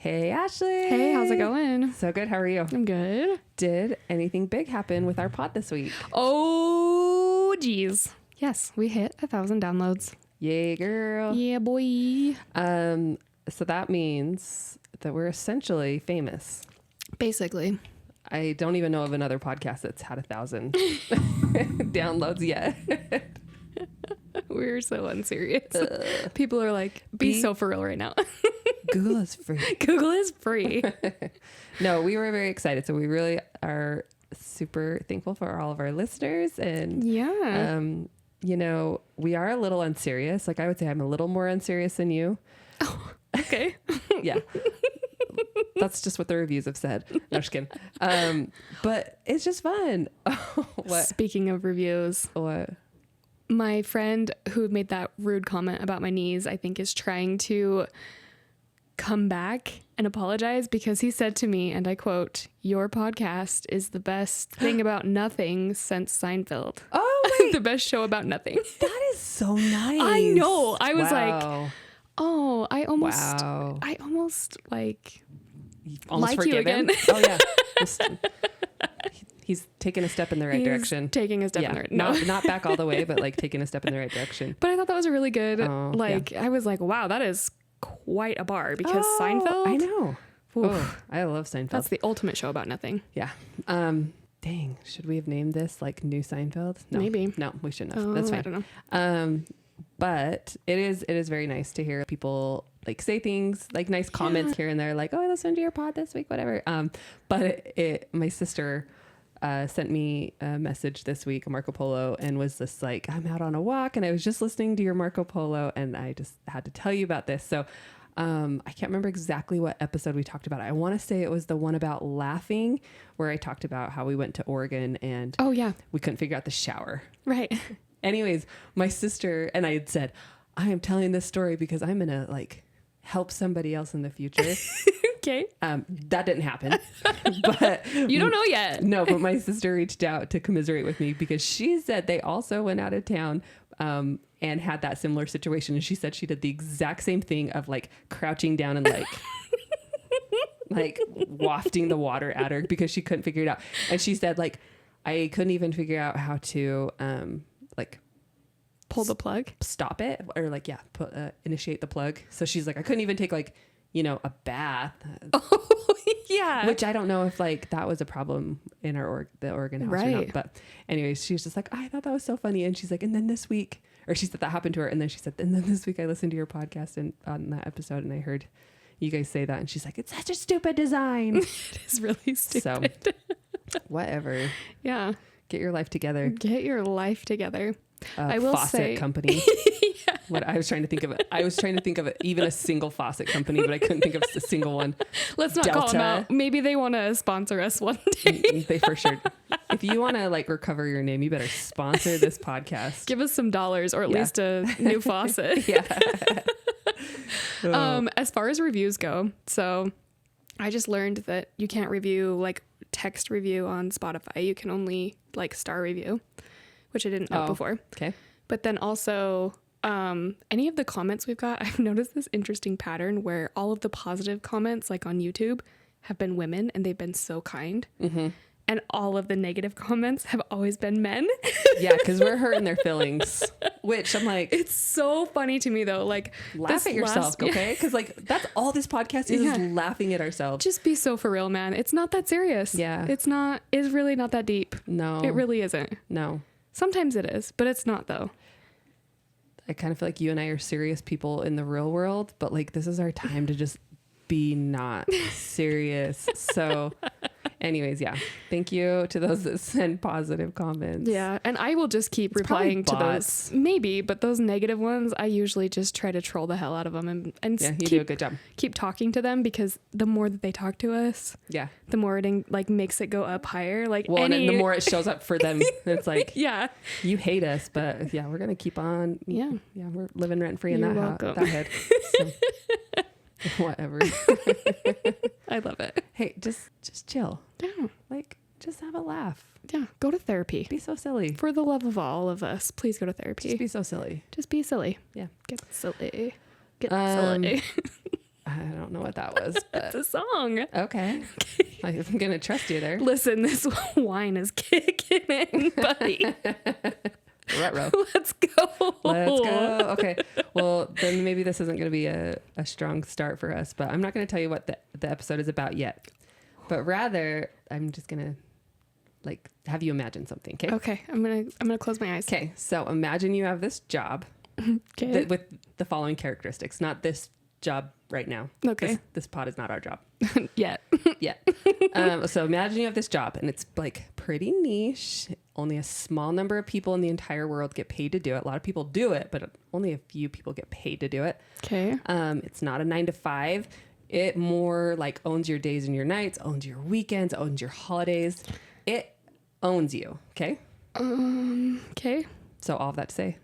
Hey, Ashley. Hey, how's it going? So good. How are you? I'm good. Did anything big happen with our pod this week? Oh, geez. Yes, we hit 1,000 downloads. Yay, girl. Yeah, boy. So that means that we're essentially famous. Basically. I don't even know of another podcast that's had 1,000 downloads yet. We're so unserious. People are like, be so for real right now. Google is free. Google is free. No, we were very excited. So we really are super thankful for all of our listeners. And Yeah. you know, we are a little unserious. Like I would say I'm a little more unserious than you. Oh, okay. Yeah. That's just what the reviews have said. No, just kidding. But it's just fun. What? Speaking of reviews, What? my friend who made that rude comment about my knees, I think is trying to come back and apologize because he said to me, and I quote, "Your podcast is the best thing about nothing since Seinfeld." Oh, wait. The best show about nothing. That is so nice. I know. I was Wow. like, oh, I almost You almost like you forgive him? again. Oh, yeah. He's taking a step in the right He's direction. taking a step in the right. No. Not back all the way, but like taking a step in the right direction. But I thought that was a really good, Oh, I was like, wow, that is quite a bar because Seinfeld. I know. Oof, Oh, I love Seinfeld. that's the ultimate show about nothing. Yeah. Dang. Should we have named this like New Seinfeld? No. Maybe. No, we shouldn't have. Oh, That's fine. I don't know. But it is very nice to hear people like say things like nice comments here and there, like, oh, I listened to your pod this week, whatever. But my sister sent me a message this week, a Marco Polo, and was just like, I'm out on a walk and I was just listening to your Marco Polo and I just had to tell you about this. So I can't remember exactly what episode we talked about. I want to say it was the one about laughing where I talked about how we went to Oregon and Oh yeah, we couldn't figure out the shower. right. Anyways, my sister and I had said, I am telling this story because I'm going to like help somebody else in the future. Okay. That didn't happen, but You don't know yet. no, but my sister reached out to commiserate with me because she said they also went out of town, and had that similar situation. And she said she did the exact same thing of like crouching down and like, like wafting the water at her because she couldn't figure it out. And she said like, I couldn't even figure out how to, like Pull the plug. stop it or like, yeah, initiate the plug. So she's like, I couldn't even take like, you know, a bath, Oh yeah. which I don't know if like that was a problem in the Oregon house or Right. not. But anyways, she was just like, I thought that was so funny. And she's like, and then this week, or she said that happened to her. And then she said, and then this week I listened to your podcast and on that episode and I heard you guys say that. And she's like, it's such a stupid design. It is really stupid. So whatever, Yeah. get your life together. Get your life together. I will Faucet say company. What I was trying to think of, even a single faucet company, but I couldn't think of a single one. Let's not call them Delta. out. Maybe they want to sponsor us one day. They for sure. If you want to like recover your name, you better sponsor this podcast. Give us some dollars or at Yeah. least a new faucet. Yeah. As far as reviews go, so I just learned that you can't review like text review on Spotify. You can only like star review, which I didn't know before. Okay. But then also any of the comments we've got, I've noticed this interesting pattern where all of the positive comments like on YouTube have been women and they've been so kind. Mm-hmm. And all of the negative comments have always been men. Yeah, because we're hurting their feelings. Which I'm like, It's so funny to me though. Like laugh at yourself, okay? Because like that's all this podcast is laughing at ourselves. Just be so for real, man. It's not that serious. Yeah. It's really not that deep. No. It really isn't. No. Sometimes it is, but it's not though. I kind of feel like you and I are serious people in the real world, but like this is our time to just be not serious. So anyways, yeah. Thank you to those that send positive comments. Yeah. And I will just keep replying to those. Maybe, but those negative ones, I usually just try to troll the hell out of them and Yeah, you do a good job. keep talking to them because the more that they talk to us, Yeah. the more it like makes it go up higher. Like Well, and then the more it shows up for them, it's like, yeah. you hate us, but yeah, we're going to keep on. Yeah. Yeah, we're living rent free in You're that welcome. head. So, whatever. I love it. Hey, just chill. Yeah. Like, just have a laugh. Yeah. Go to therapy. Be so silly. For the love of all of us, please go to therapy. Just be so silly. Just be silly. Yeah. Get silly. Get Um, silly. I don't know what that was, It's but a song. okay. I'm going to trust you there. Listen, this wine is kicking in, buddy. Ruh-roh. Let's go. Let's go. Okay. Well, then maybe this isn't going to be a strong start for us, but I'm not going to tell you what the episode is about yet. But rather, I'm just going to like have you imagine something. Okay. Okay. I'm gonna close my eyes. Okay. So imagine you have this job Okay. with the following characteristics, not this job right now. Okay. This pod is not our job Yet. yet. So imagine you have this job and it's like pretty niche. Only a small number of people in the entire world get paid to do it. A lot of people do it, but only a few people get paid to do it. Okay. It's not a 9 to 5. It more like owns your days and your nights, owns your weekends, owns your holidays. It owns you. Okay. Okay. So all of that to say,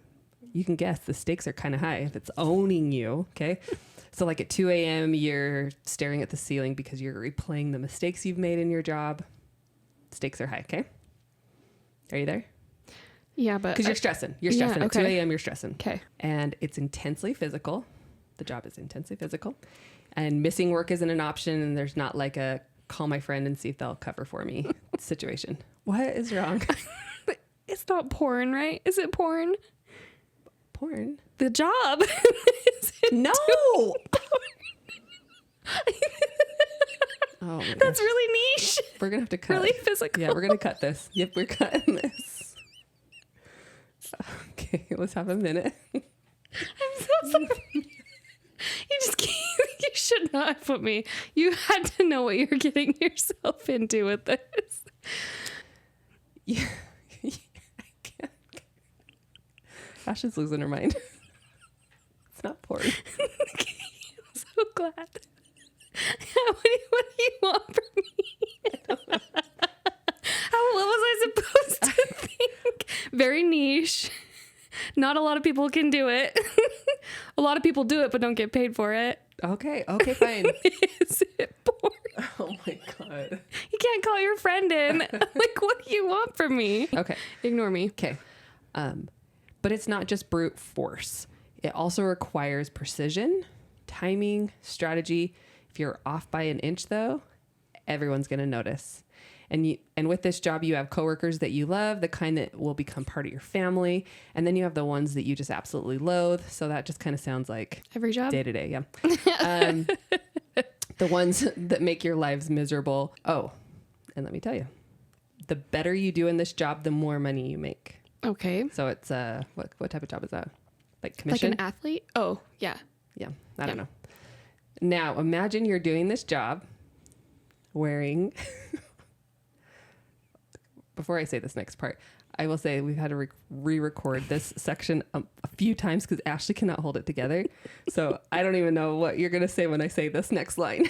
you can guess the stakes are kind of high if it's owning you. Okay. So like at 2 a.m., you're staring at the ceiling because you're replaying the mistakes you've made in your job. Stakes are high. Okay. Are you there? Yeah, but Because you're stressing. You're Yeah, stressing. At 2 okay. a.m., you're stressing. okay. And it's intensely physical. The job is intensely physical. And missing work isn't an option. And there's not like a call my friend and see if they'll cover for me situation. What is wrong? It's not porn, right? Is it porn? Porn? The job. Is it No. porn? Oh my That's gosh. really niche. We're going to have to cut. Really physical. Yeah, we're going to cut this. Yep, we're cutting this. Okay, let's have a minute. I'm so sorry. You just can't, you should not have put me. You had to know what you're getting yourself into with this. Yeah. I can't. Ash is losing her mind. It's not porn. I'm so glad. What do you want from me? What was I supposed to think? Very niche. Not a lot of people can do it. A lot of people do it but don't get paid for it. Okay, fine. Is it porn? Oh my God. You can't call your friend in. Like, what do you want from me? Okay. Ignore me. Okay. But it's not just brute force. It also requires precision, timing, strategy. If you're off by an inch, though, everyone's going to notice. And with this job, you have coworkers that you love, the kind that will become part of your family. And then you have the ones that you just absolutely loathe. So that just kind of sounds like Every job? day to day. Yeah. The ones that make your lives miserable. Oh, and let me tell you, the better you do in this job, the more money you make. Okay. So it's what type of job is that? Like Like commission? an athlete? Oh, yeah. Yeah, I don't know. Now imagine you're doing this job wearing. Before I say this next part, I will say we've had to re-record this section a few times because Ashley cannot hold it together. So I don't even know what you're gonna say when I say this next line.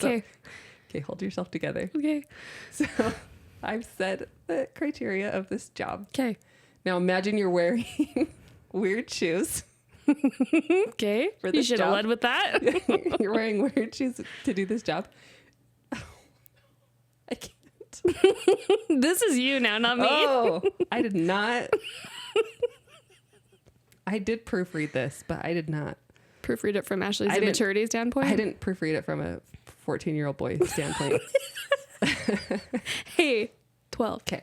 Okay. Okay, hold yourself together. Okay. So I've said the criteria of this job. Okay. Now imagine you're wearing weird shoes. Okay. For You this should have job. led with that. You're wearing weird shoes to do this job. I can't. This is you now, not me. Oh, I did not. I did proofread this, but I did not. Proofread it from Ashley's I didn't- immaturity standpoint. I didn't proofread it from a 14-year-old boy standpoint. Hey, 12. Okay.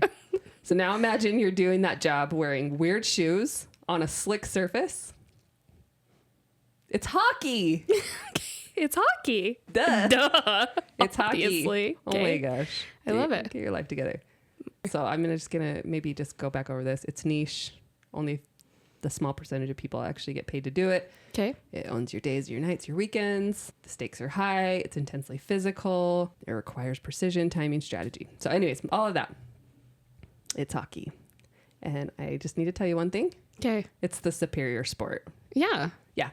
So now imagine you're doing that job wearing weird shoes on a slick surface. It's hockey. It's hockey. Duh. Duh. It's hockey. Obviously. Oh my Okay. gosh. I love it. Get your life together. So I'm just gonna maybe just go back over this. It's niche. Only the small percentage of people actually get paid to do it. Okay. It owns your days, your nights, your weekends. The stakes are high. It's intensely physical. It requires precision, timing, strategy. So anyways, all of that. It's hockey. And I just need to tell you one thing. Okay. It's the superior sport. Yeah. Yeah.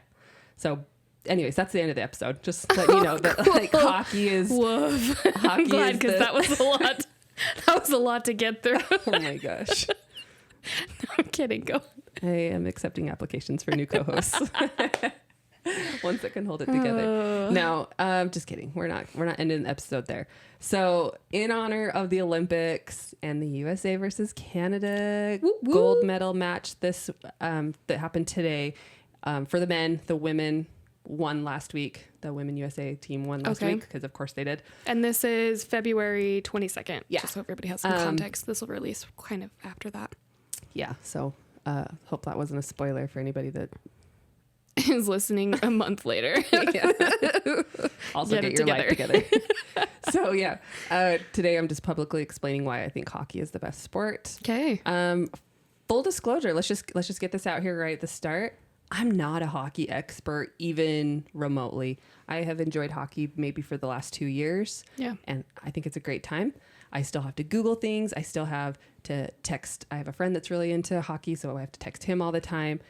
So anyways, that's the end of the episode. Just let you know that like hockey is Woof. I'm hockey glad is because the- that was a lot. That was a lot to get through. Oh my gosh. I'm kidding. Go. I am accepting applications for new co-hosts. Ones that can hold it together. No, just kidding. We're not ending the episode there. So in honor of the Olympics and the USA versus Canada Woo, woo. gold medal match this that happened today, for the men, the women won last week. The Women USA team won last week because of course they did. And this is February 22nd. Yeah. Just so everybody has some context. This will release kind of after that. Yeah. So hope that wasn't a spoiler for anybody that is listening a month later. Also get your life together. So yeah, today I'm just publicly explaining why I think hockey is the best sport. Okay. Full disclosure, let's just get this out here right at the start. I'm not a hockey expert, even remotely. I have enjoyed hockey maybe for the last 2 years. Yeah. And I think it's a great time. I still have to Google things. I still have to text. I have a friend that's really into hockey, so I have to text him all the time.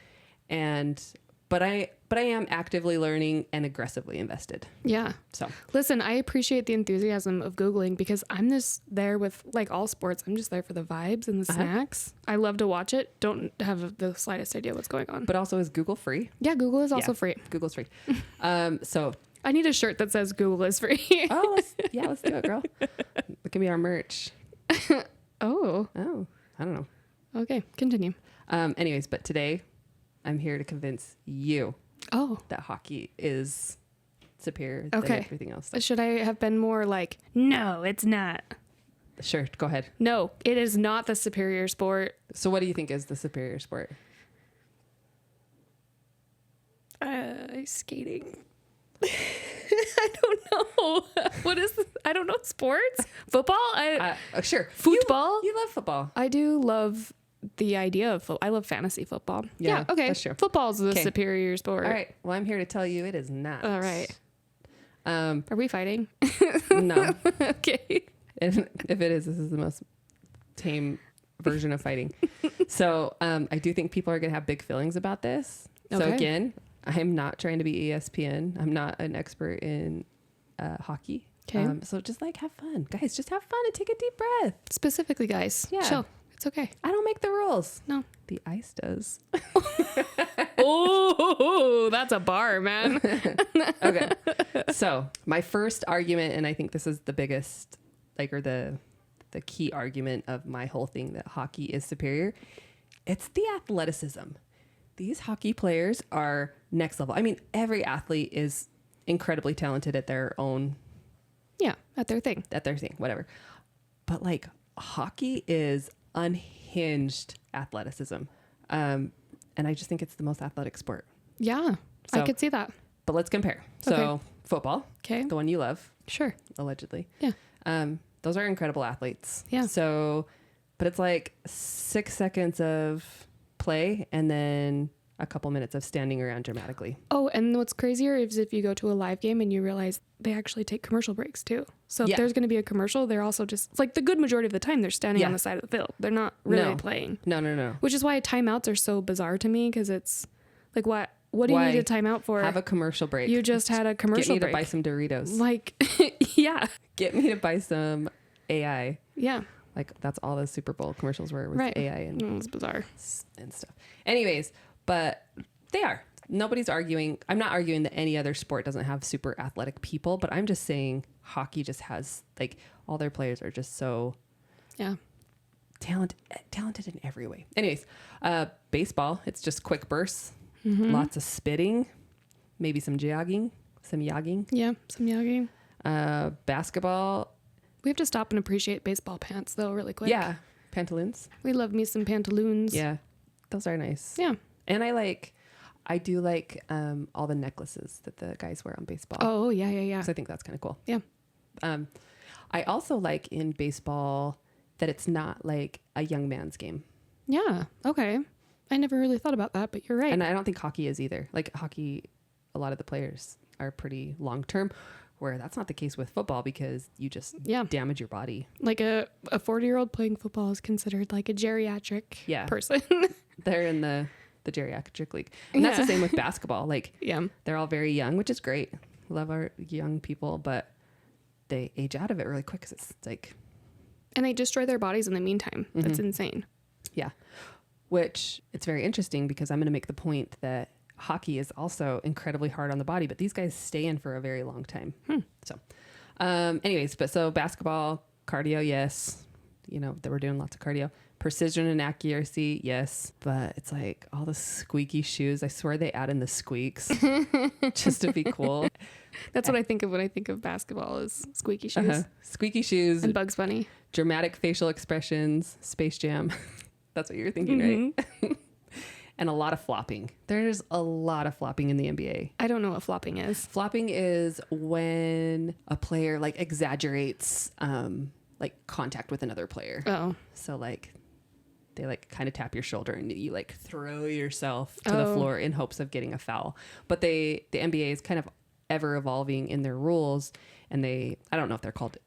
But I am actively learning and aggressively invested. Yeah. So listen, I appreciate the enthusiasm of Googling because I'm just there with like all sports. I'm just there for the vibes and the snacks. I love to watch it. Don't have the slightest idea what's going on. But also, is Google free? Yeah, Google is also free. Google's free. So I need a shirt that says Google is free. let's do it, girl. It can be our merch. Oh, I don't know. Okay, continue. Anyways, but today I'm here to convince you that hockey is superior than everything else. Should I have been more like, no, it's not? Sure, go ahead. No, it is not the superior sport. So what do you think is the superior sport? Skating. I don't know. What is this? I don't know. Sports? Football? Sure. Football? You love football. I do love the idea of football. I love fantasy football. Yeah, okay. that's true. Football's the superior sport. All right. Well, I'm here to tell you it is not. All right. Are we fighting? No. Okay. If it is, this is the most tame version of fighting. So I do think people are going to have big feelings about this. So again, I'm not trying to be ESPN. I'm not an expert in hockey. Okay. So just like have fun. Guys, just have fun and take a deep breath. Specifically, guys. Yeah. Chill. It's okay. I don't make the rules. No. The ice does. Oh, that's a bar, man. Okay. So my first argument, and I think this is the biggest, or the key argument of my whole thing that hockey is superior, it's the athleticism. These hockey players are next level. I mean, every athlete is incredibly talented at their own. Yeah, at their thing, whatever. But like hockey is unhinged athleticism. And I just think it's the most athletic sport. Yeah, I could see that. But let's compare. So football, the one you love. Sure. Allegedly. Yeah. Those are incredible athletes. Yeah. So, but it's like 6 seconds of play and then a couple minutes of standing around dramatically. Oh, and what's crazier is if you go to a live game and you realize they actually take commercial breaks too. So if there's going to be a commercial, they're also just, like the good majority of the time, they're standing on the side of the field. They're not really playing. No. Which is why timeouts are so bizarre to me, because it's like, what do you need a timeout for? Have a commercial break. You just had a commercial break. Get me to buy some Doritos. Like, yeah. Get me to buy some AI. Yeah. Like that's all the Super Bowl commercials were with AI and it's bizarre and stuff. Anyways, but they are. Nobody's arguing. I'm not arguing that any other sport doesn't have super athletic people, but I'm just saying hockey just has like all their players are just so talented in every way. Anyways, baseball, it's just quick bursts, lots of spitting, maybe some jogging, some yogging. Yeah, some yogging. Basketball. We have to stop and appreciate baseball pants, though, really quick. Yeah, pantaloons. We love me some pantaloons. Yeah, those are nice. Yeah. And I do like all the necklaces that the guys wear on baseball. Oh, yeah. So I think that's kind of cool. Yeah. I also like in baseball that it's not like a young man's game. Yeah. Okay. I never really thought about that, but you're right. And I don't think hockey is either. Like hockey, a lot of the players are pretty long term, where that's not the case with football because you just damage your body. Like a 40-year-old playing football is considered like a geriatric person. They're in the geriatric league. And that's the same with basketball. Like they're all very young, which is great. Love our young people, but they age out of it really quick because it's like... And they destroy their bodies in the meantime. That's insane. Yeah. Which it's very interesting because I'm going to make the point that hockey is also incredibly hard on the body, but these guys stay in for a very long time. So anyways, so basketball, cardio, yes. They were doing lots of cardio. Precision and accuracy, yes. But it's like all the squeaky shoes. I swear they add in the squeaks just to be cool. That's what I think of when I think of basketball is squeaky shoes. Squeaky shoes. And Bugs Bunny. Dramatic facial expressions. Space Jam. That's what you're thinking, right? And a lot of flopping. There's a lot of flopping in the NBA. I don't know what flopping is. Flopping is when a player like exaggerates like contact with another player. Oh. So like they like kind of tap your shoulder and you like throw yourself to the floor in hopes of getting a foul. But the NBA is kind of ever evolving in their rules, and I don't know if they're called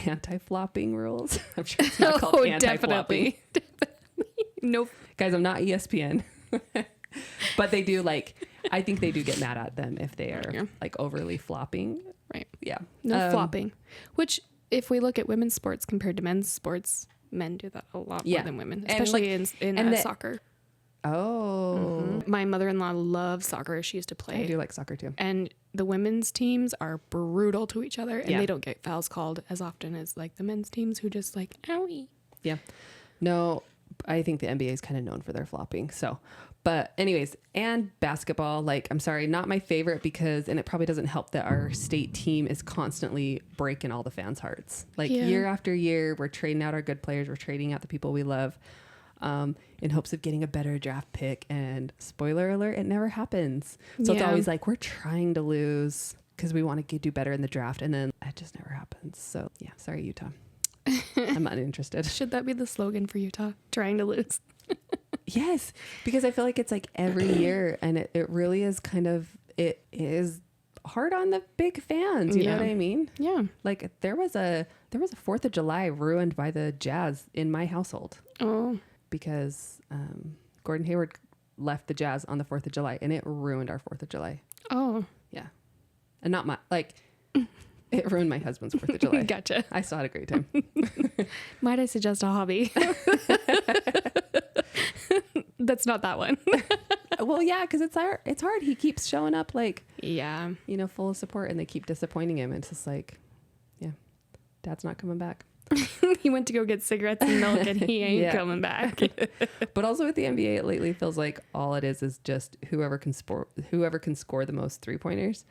anti-flopping rules. I'm sure it's not called anti-flopping. Definitely. Nope. Guys, I'm not ESPN. But they do I think they do get mad at them if they are like overly flopping. Right. Yeah. No flopping. Which, if we look at women's sports compared to men's sports, men do that a lot more than women, especially in soccer. Oh. Mm-hmm. My mother-in-law loves soccer. She used to play. I do like soccer too. And the women's teams are brutal to each other, and they don't get fouls called as often as like the men's teams who just like, owie. Yeah. No, I think the NBA is kind of known for their flopping. So, but anyways, and basketball, like, I'm sorry, not my favorite because, and it probably doesn't help that our state team is constantly breaking all the fans' hearts. Like year after year, we're trading out our good players. We're trading out the people we love in hopes of getting a better draft pick. And spoiler alert, it never happens. So it's always like, we're trying to lose because we want to do better in the draft. And then it just never happens. So yeah, sorry, Utah. I'm not interested. Should that be the slogan for Utah? Trying to lose. Yes, because I feel like it's like every year, and it really is it is hard on the big fans. You know what I mean? Yeah. Like there was a 4th of July ruined by the Jazz in my household. Oh. Because Gordon Hayward left the Jazz on the 4th of July, and it ruined our 4th of July. Oh. Yeah, and not my It ruined my husband's 4th of July. Gotcha. I still had a great time. Might I suggest a hobby? That's not that one. Well, yeah, because it's hard. He keeps showing up full of support, and they keep disappointing him. It's just like, yeah, Dad's not coming back. He went to go get cigarettes and milk, and he ain't coming back. But also with the NBA, it lately feels like all it is just whoever can score the most 3-pointers.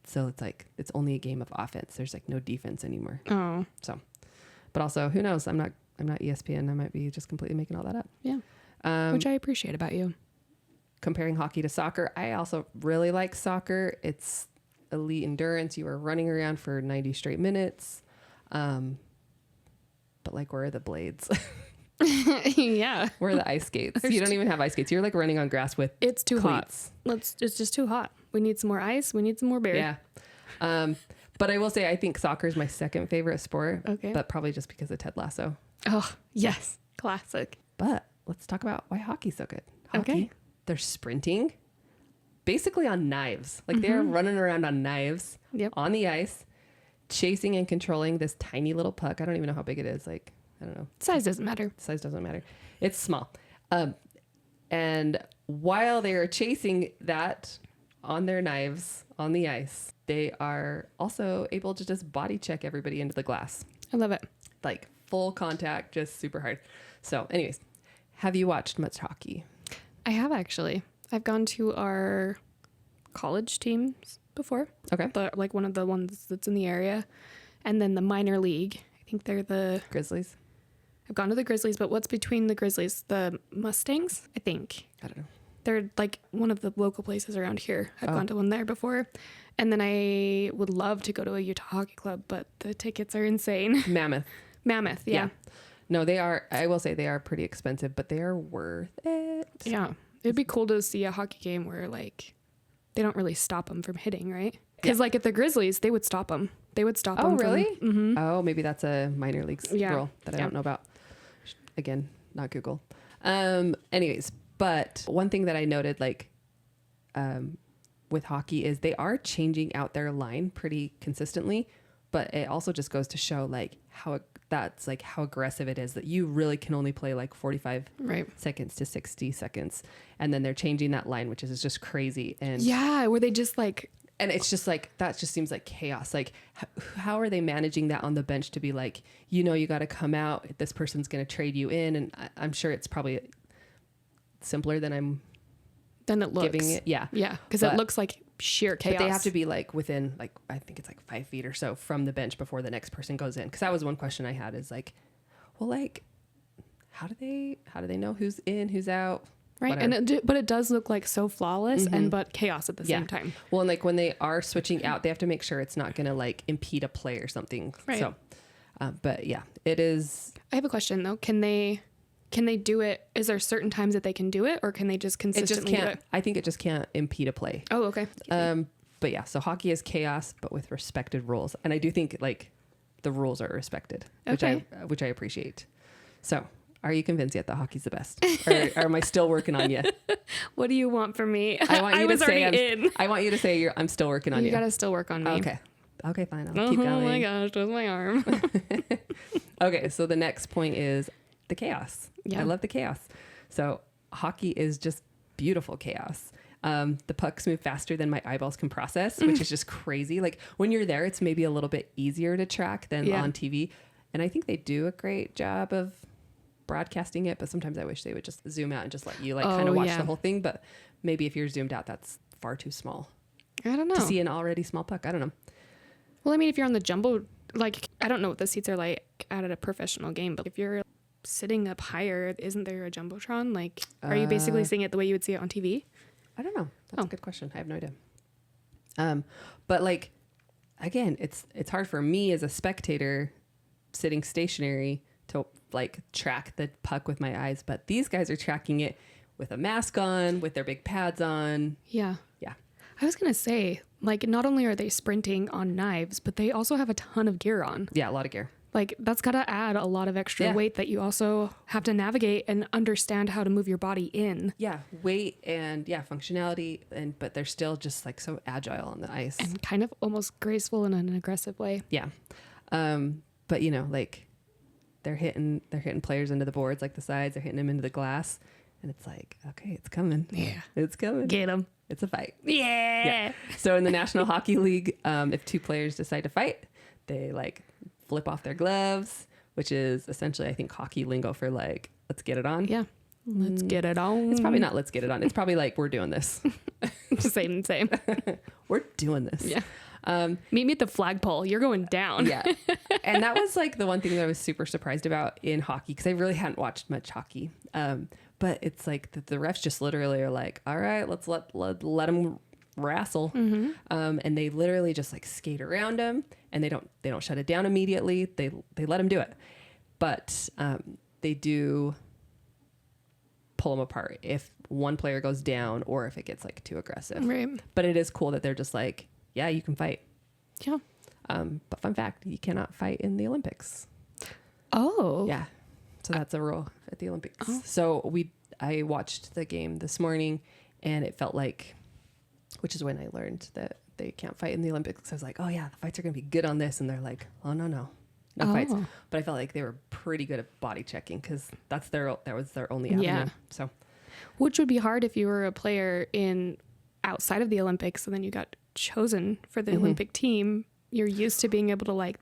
So it's like it's only a game of offense. There's like no defense anymore. Oh. So, but also who knows? I'm not ESPN. I might be just completely making all that up. Yeah. Which I appreciate about you. Comparing hockey to soccer, I also really like soccer. It's elite endurance. You are running around for 90 straight minutes. But like, where are the blades? Yeah. Where are the ice skates? You don't even have ice skates. You're like running on grass with It's too cleats. hot. It's just too hot. We need some more ice. We need some more beer. Yeah. But I will say, I think soccer is my second favorite sport. Okay. But probably just because of Ted Lasso. Oh, yes. Classic. But let's talk about why hockey's so good. Hockey, Okay. They're sprinting basically on knives. Like they're running around on knives on the ice, chasing and controlling this tiny little puck. I don't even know how big it is. Like, I don't know. Size doesn't matter. Size doesn't matter. It's small. And while they are chasing that on their knives on the ice, they are also able to just body check everybody into the glass. I love it. Like full contact, just super hard. So anyways, have you watched much hockey? I have actually. I've gone to our college teams before. Okay. Like one of the ones that's in the area. And then the minor league. I think they're the... Grizzlies? I've gone to the Grizzlies, but what's between the Grizzlies? The Mustangs, I think. I don't know. They're like one of the local places around here. I've gone to one there before. And then I would love to go to a Utah Hockey Club, but the tickets are insane. Mammoth, yeah. No, they are, I will say they are pretty expensive, but they are worth it. Yeah. It'd be cool to see a hockey game where like they don't really stop them from hitting, right? Because like at the Grizzlies, they would stop them. They would stop them. Oh, really? Mm-hmm. Oh, maybe that's a minor leagues rule that I don't know about. Again, not Google. Anyways, but one thing that I noted, like, with hockey is they are changing out their line pretty consistently, but it also just goes to show like how aggressive it is that you really can only play like 45 seconds to 60 seconds. And then they're changing that line, which is just crazy. And yeah, where they just like And it's just like, that just seems like chaos. Like, how are they managing that on the bench to be like, you know, you got to come out. This person's going to trade you in. And I'm sure it's probably simpler than I'm Then it looks. giving it. Yeah. Yeah. Because it looks like sheer chaos. But they have to be like within like, I think it's like 5 feet or so from the bench before the next person goes in. Because that was one question I had is like, well, like, how do they know who's in, who's out? Right. Whatever. But it does look like so flawless but chaos at the same time. Well, and like when they are switching out, they have to make sure it's not going to like impede a play or something. Right. So, but yeah, it is. I have a question though. Can they do it? Is there certain times that they can do it, or can they just consistently do it? I think it just can't impede a play. Oh, okay. But yeah, so hockey is chaos, but with respected rules. And I do think like the rules are respected, which I appreciate. So are you convinced yet that hockey's the best? Or am I still working on you? What do you want from me? I want you I to was say already in. I want you to say I'm still working on you. You gotta still work on me. Okay, fine. I'll keep going. Oh my gosh, that's my arm. Okay, so the next point is the chaos. Yeah. I love the chaos. So hockey is just beautiful chaos. The pucks move faster than my eyeballs can process, which is just crazy. Like when you're there, it's maybe a little bit easier to track than on TV. And I think they do a great job of broadcasting it, but sometimes I wish they would just zoom out and just let you like kind of watch the whole thing. But maybe if you're zoomed out, that's far too small. I don't know. To see an already small puck. I don't know. Well, I mean, if you're on the jumbo, like, I don't know what the seats are like at a professional game, but if you're sitting up higher, isn't there a jumbotron? Like, are you basically seeing it the way you would see it on TV? I don't know. That's a good question. I have no idea. But like, again, it's hard for me as a spectator sitting stationary to like track the puck with my eyes, but these guys are tracking it with a mask on, with their big pads on. Yeah. Yeah. I was going to say, like, not only are they sprinting on knives, but they also have a ton of gear on. Yeah, a lot of gear. Like, that's got to add a lot of extra weight that you also have to navigate and understand how to move your body in. Yeah, weight and functionality, but they're still just like so agile on the ice. And kind of almost graceful in an aggressive way. Yeah. But you know, like they're hitting players into the boards, like the sides, they're hitting them into the glass. And it's like, okay, it's coming. Yeah. It's coming. Get them. It's a fight. Yeah. So in the National Hockey League, if two players decide to fight, they like flip off their gloves, which is essentially, I think, hockey lingo for like, let's get it on. Yeah. Let's get it on. It's probably not let's get it on. It's probably like, we're doing this. Same. We're doing this. Yeah. Meet me at the flagpole. You're going down. Yeah. And that was like the one thing that I was super surprised about in hockey, because I really hadn't watched much hockey. But it's like the refs just literally are like, all right, let's let them wrestle. Mm-hmm. And they literally just like skate around them, and they don't shut it down immediately. They let them do it. But they do pull them apart if one player goes down or if it gets like too aggressive. Right. But it is cool that they're just like, yeah, you can fight. Yeah. But fun fact, you cannot fight in the Olympics. Oh. Yeah. So that's a rule at the Olympics. Oh. So I watched the game this morning, and it felt like, which is when I learned that they can't fight in the Olympics. I was like, oh yeah, the fights are going to be good on this. And they're like, oh no fights. But I felt like they were pretty good at body checking, because that was their only avenue. Yeah. So, which would be hard if you were a player outside of the Olympics and then you got chosen for the Olympic team. You're used to being able to like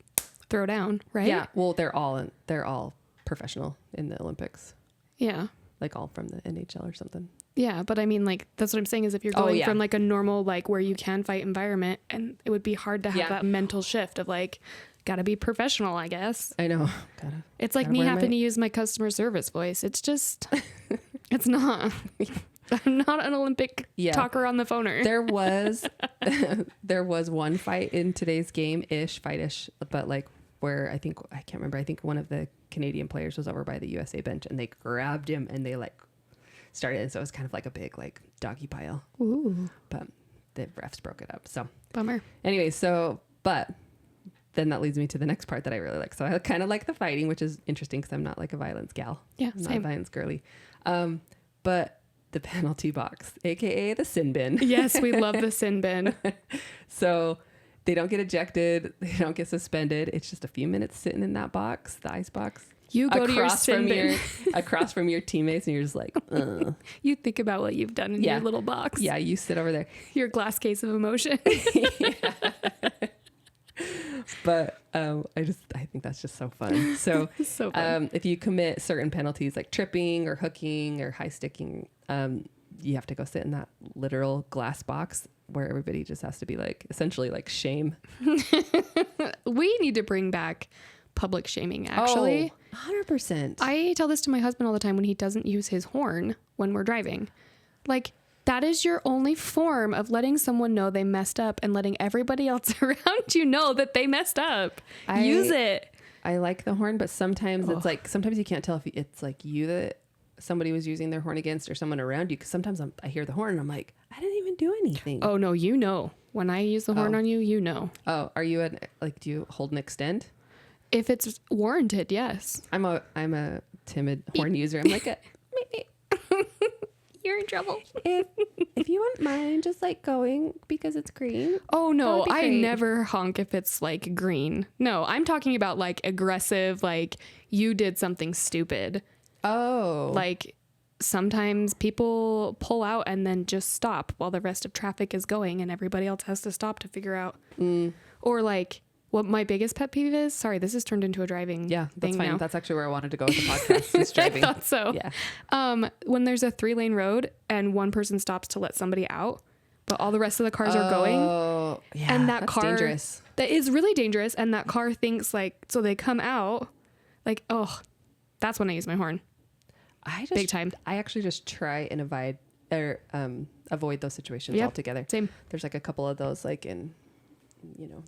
throw down, right? Yeah. Well, they're all professional in the Olympics. Yeah. Like all from the NHL or something. Yeah, but I mean, like, that's what I'm saying is if you're going from like a normal, like where you can fight environment, and it would be hard to have that mental shift of like, gotta be professional, I guess. I know. It's like me having to use my customer service voice. It's just, it's not. I'm not an Olympic talker on the phoner. There was one fight in today's game, fight-ish, but like where I can't remember. I think one of the Canadian players was over by the USA bench, and they grabbed him and they like started. And so it was kind of like a big like doggy pile. Ooh. But the refs broke it up. So bummer. Anyway, but then that leads me to the next part that I really like. So I kind of like the fighting, which is interesting because I'm not like a violence gal. Yeah, I'm not a violence girly. But the penalty box, aka the sin bin. Yes, we love the sin bin. So They don't get ejected. They don't get suspended. It's just a few minutes sitting in that box, the ice box. You go to your sin bin. Across from your teammates, and you're just like, You think about what you've done in your little box. Yeah, you sit over there. Your glass case of emotion. But I think that's just so fun. So, So fun. if you commit certain penalties like tripping or hooking or high sticking, you have to go sit in that literal glass box where everybody just has to be like, essentially like shame. We need to bring back public shaming, actually. 100%. I tell this to my husband all the time when he doesn't use his horn when we're driving. Like, that is your only form of letting someone know they messed up and letting everybody else around you know that they messed up. Use it. I like the horn, but sometimes it's like, sometimes you can't tell if it's like you that somebody was using their horn against or someone around you. Because sometimes I hear the horn and I'm like, I didn't even do anything. Oh, no, you know. When I use the horn on you, you know. Oh, are you do you hold and extend? If it's warranted, yes. I'm a timid horn user. I'm like, You're in trouble. if you wouldn't mind just like going because it's green. Oh, no, That would be I great. never honk if it's like green. No, I'm talking about like aggressive, like you did something stupid. Oh. Like sometimes people pull out and then just stop while the rest of traffic is going and everybody else has to stop to figure out. Or like what my biggest pet peeve is. Sorry, this has turned into a driving Yeah, that's thing fine. now. That's actually where I wanted to go with the podcast. Is driving. I thought so. Yeah. When there's a 3-lane road and one person stops to let somebody out, but all the rest of the cars are going. Oh, yeah. And that that's car dangerous. that is really dangerous. And that car thinks like, so they come out like, oh, that's when I use my horn. Big time. I actually just try and avoid those situations altogether. Same. There's like a couple of those like in,